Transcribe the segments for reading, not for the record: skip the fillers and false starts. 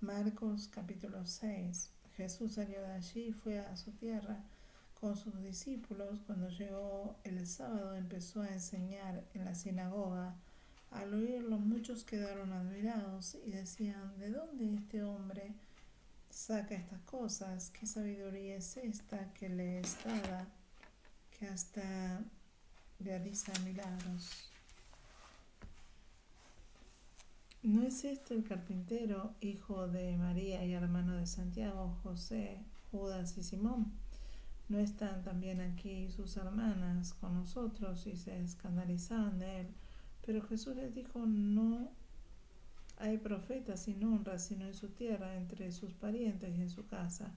Marcos capítulo 6. Jesús salió de allí y fue a su tierra con sus discípulos. Cuando llegó el sábado empezó a enseñar en la sinagoga. Al oírlo muchos quedaron admirados y decían: ¿de dónde este hombre saca estas cosas? ¿Qué sabiduría es esta que le es dada, que hasta realiza milagros? ¿No es este el carpintero, hijo de María y hermano de Santiago, José, Judas y Simón? ¿No están también aquí sus hermanas con nosotros? Y se escandalizaban de él. Pero Jesús les dijo: no hay profeta sin honra sino en su tierra, entre sus parientes y en su casa.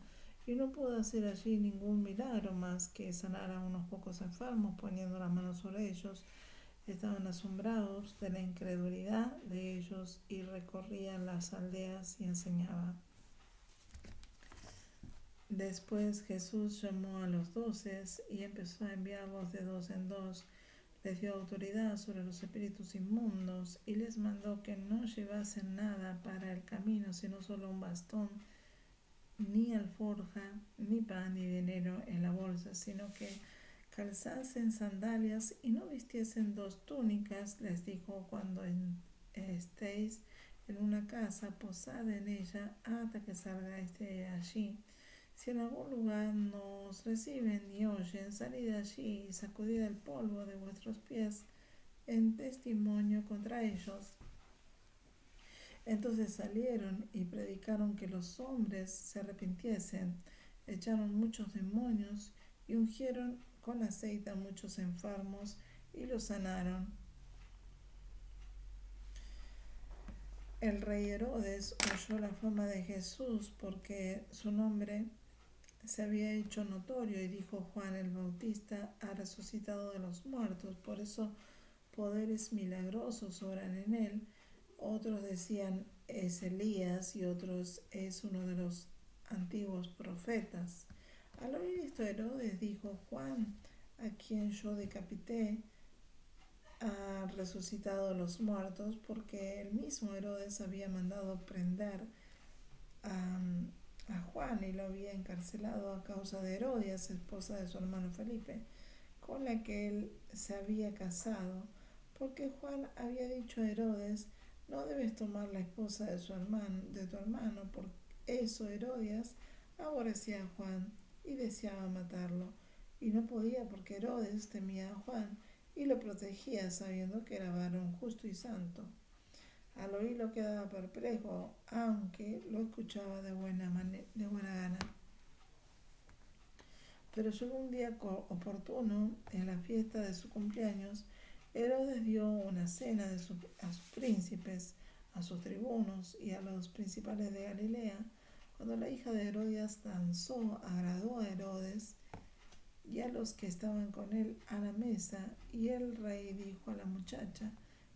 Y no pudo hacer allí ningún milagro más que sanar a unos pocos enfermos poniendo la mano sobre ellos. Estaban asombrados de la incredulidad de ellos y recorrían las aldeas y enseñaba. Después Jesús llamó a los 12 y empezó a enviarlos de dos en dos. Les dio autoridad sobre los espíritus inmundos y les mandó que no llevasen nada para el camino, sino solo un bastón, ni alforja, ni pan, ni dinero en la bolsa, sino que calzasen sandalias y no vistiesen dos túnicas. Les dijo: cuando estéis en una casa, posad en ella hasta que salgáis de allí. Si en algún lugar no os reciben ni oyen, salid de allí y sacudid el polvo de vuestros pies en testimonio contra ellos. Entonces salieron y predicaron que los hombres se arrepintiesen, echaron muchos demonios y ungieron con aceite a muchos enfermos y los sanaron. El rey Herodes oyó la fama de Jesús porque su nombre se había hecho notorio y dijo: Juan el Bautista ha resucitado de los muertos, por eso poderes milagrosos obran en él. Otros decían: es Elías, y otros: es uno de los antiguos profetas. Al oír esto, Herodes dijo: Juan, a quien yo decapité, ha resucitado de los muertos, porque el mismo Herodes había mandado prender a Juan y lo había encarcelado a causa de Herodias, esposa de su hermano Felipe, con la que él se había casado, porque Juan había dicho a Herodes: no debes tomar la esposa de tu hermano. Por eso Herodias aborrecía a Juan y deseaba matarlo, y no podía porque Herodes temía a Juan y lo protegía, sabiendo que era varón justo y santo. Al oírlo quedaba perplejo, aunque lo escuchaba de buena gana. Pero llegó un día oportuno, en la fiesta de su cumpleaños. Herodes dio una cena a sus príncipes, a sus tribunos y a los principales de Galilea. Cuando la hija de Herodías danzó, agradó a Herodes y a los que estaban con él a la mesa, y el rey dijo a la muchacha: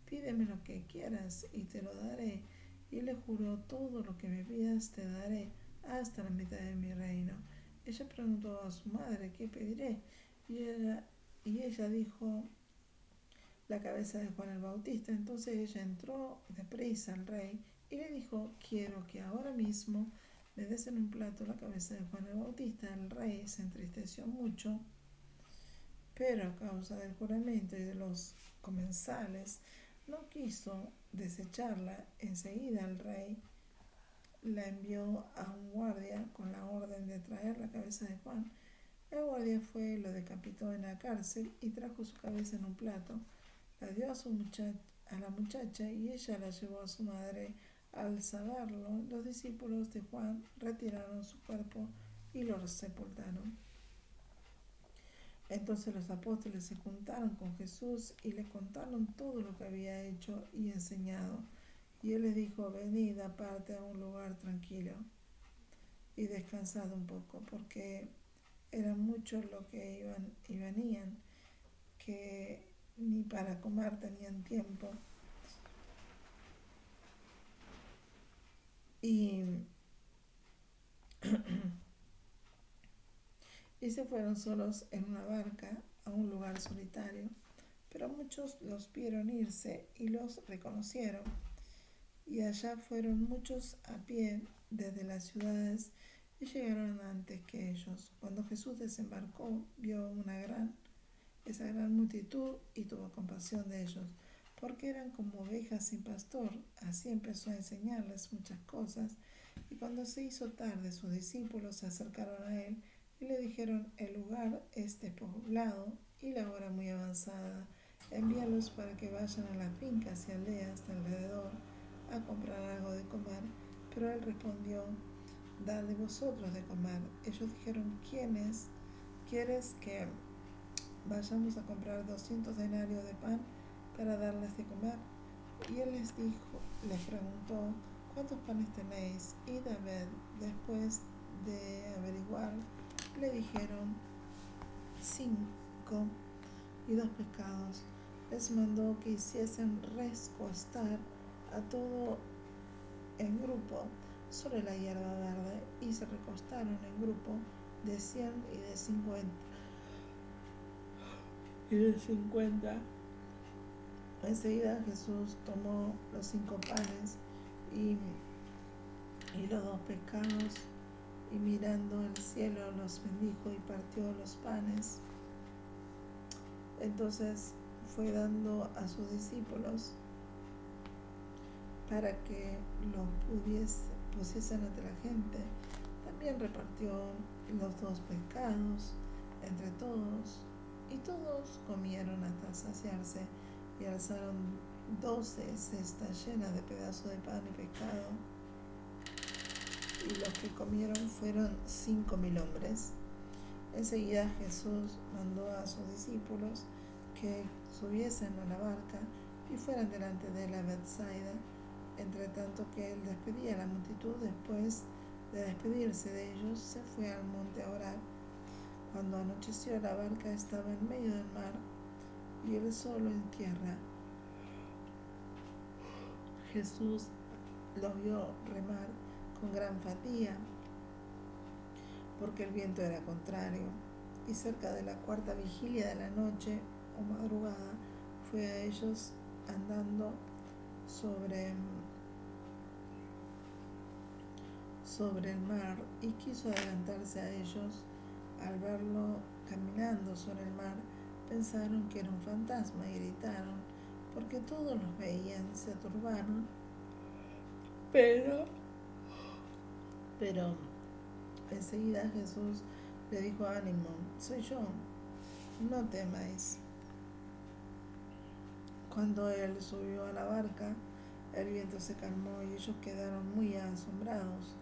pídeme lo que quieras y te lo daré. Y le juró: todo lo que me pidas te daré, hasta la mitad de mi reino. Ella preguntó a su madre: ¿qué pediré? Y ella dijo: la cabeza de Juan el Bautista. Entonces ella entró deprisa al rey y le dijo: quiero que ahora mismo me des en un plato la cabeza de Juan el Bautista. El rey se entristeció mucho, pero a causa del juramento y de los comensales no quiso desecharla. Enseguida el rey la envió a un guardia con la orden de traer la cabeza de Juan. El guardia fue, lo decapitó en la cárcel y trajo su cabeza en un plato. La dio a la muchacha y ella la llevó a su madre. Al saberlo, los discípulos de Juan retiraron su cuerpo y lo sepultaron. Entonces los apóstoles se juntaron con Jesús y le contaron todo lo que había hecho y enseñado. Y él les dijo: venid aparte a un lugar tranquilo y descansad un poco, porque eran muchos los que iban y venían, que ni para comer tenían tiempo. Y se fueron solos en una barca a un lugar solitario. Pero muchos los vieron irse y los reconocieron, y allá fueron muchos a pie desde las ciudades y llegaron antes que ellos. Cuando Jesús desembarcó, vio esa gran multitud y tuvo compasión de ellos, porque eran como ovejas sin pastor. Así empezó a enseñarles muchas cosas, y cuando se hizo tarde, sus discípulos se acercaron a él y le dijeron: el lugar es despoblado y la hora muy avanzada. Envíalos para que vayan a las fincas y aldeas de alrededor a comprar algo de comer. Pero él respondió: dadle vosotros de comer. Ellos dijeron: ¿Quieres que vayamos a comprar 200 denarios de pan para darles de comer? Y él les preguntó: ¿cuántos panes tenéis? Y David, después de averiguar, le dijeron: 5 y 2 pescados. Les mandó que hiciesen recostar a todo en grupo sobre la hierba verde, y se recostaron en grupo de 100 y de 50. Enseguida Jesús tomó los 5 panes y los 2 pescados, y mirando al cielo los bendijo y partió los panes. Entonces fue dando a sus discípulos para que los pusiesen ante la gente. También repartió los 2 pescados entre todos, y todos comieron hasta saciarse, y alzaron 12 cestas llenas de pedazos de pan y pescado, y los que comieron fueron 5.000 hombres. Enseguida Jesús mandó a sus discípulos que subiesen a la barca y fueran delante de él a Bethsaida, entre tanto que él despedía a la multitud. Después de despedirse de ellos, se fue al monte a orar. Cuando anocheció, la barca estaba en medio del mar y él solo en tierra. Jesús los vio remar con gran fatiga, porque el viento era contrario, y cerca de la 4ª vigilia de la noche o madrugada fue a ellos andando sobre el mar, y quiso adelantarse a ellos. Al verlo caminando sobre el mar, pensaron que era un fantasma y gritaron, porque todos los veían, se turbaron. Pero enseguida Jesús le dijo: ánimo, soy yo, no temáis. Cuando él subió a la barca, el viento se calmó y ellos quedaron muy asombrados,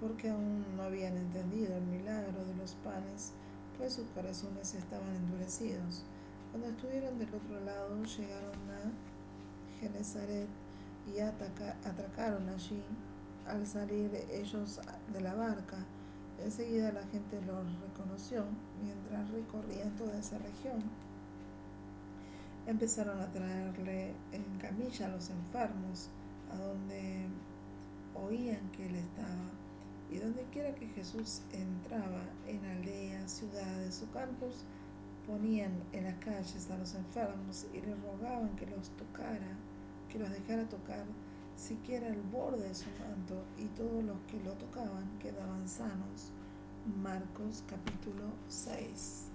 porque aún no habían entendido el milagro de los panes, pues sus corazones estaban endurecidos. Cuando estuvieron del otro lado, llegaron a Genesaret y atracaron allí. Al salir ellos de la barca, enseguida la gente los reconoció mientras recorrían toda esa región. Empezaron a traerle en camilla a los enfermos a donde oían que él estaba, y donde quiera que Jesús entraba, en aldeas, ciudades o campos, ponían en las calles a los enfermos y le rogaban que los dejara tocar siquiera el borde de su manto, y todos los que lo tocaban quedaban sanos. Marcos capítulo 6.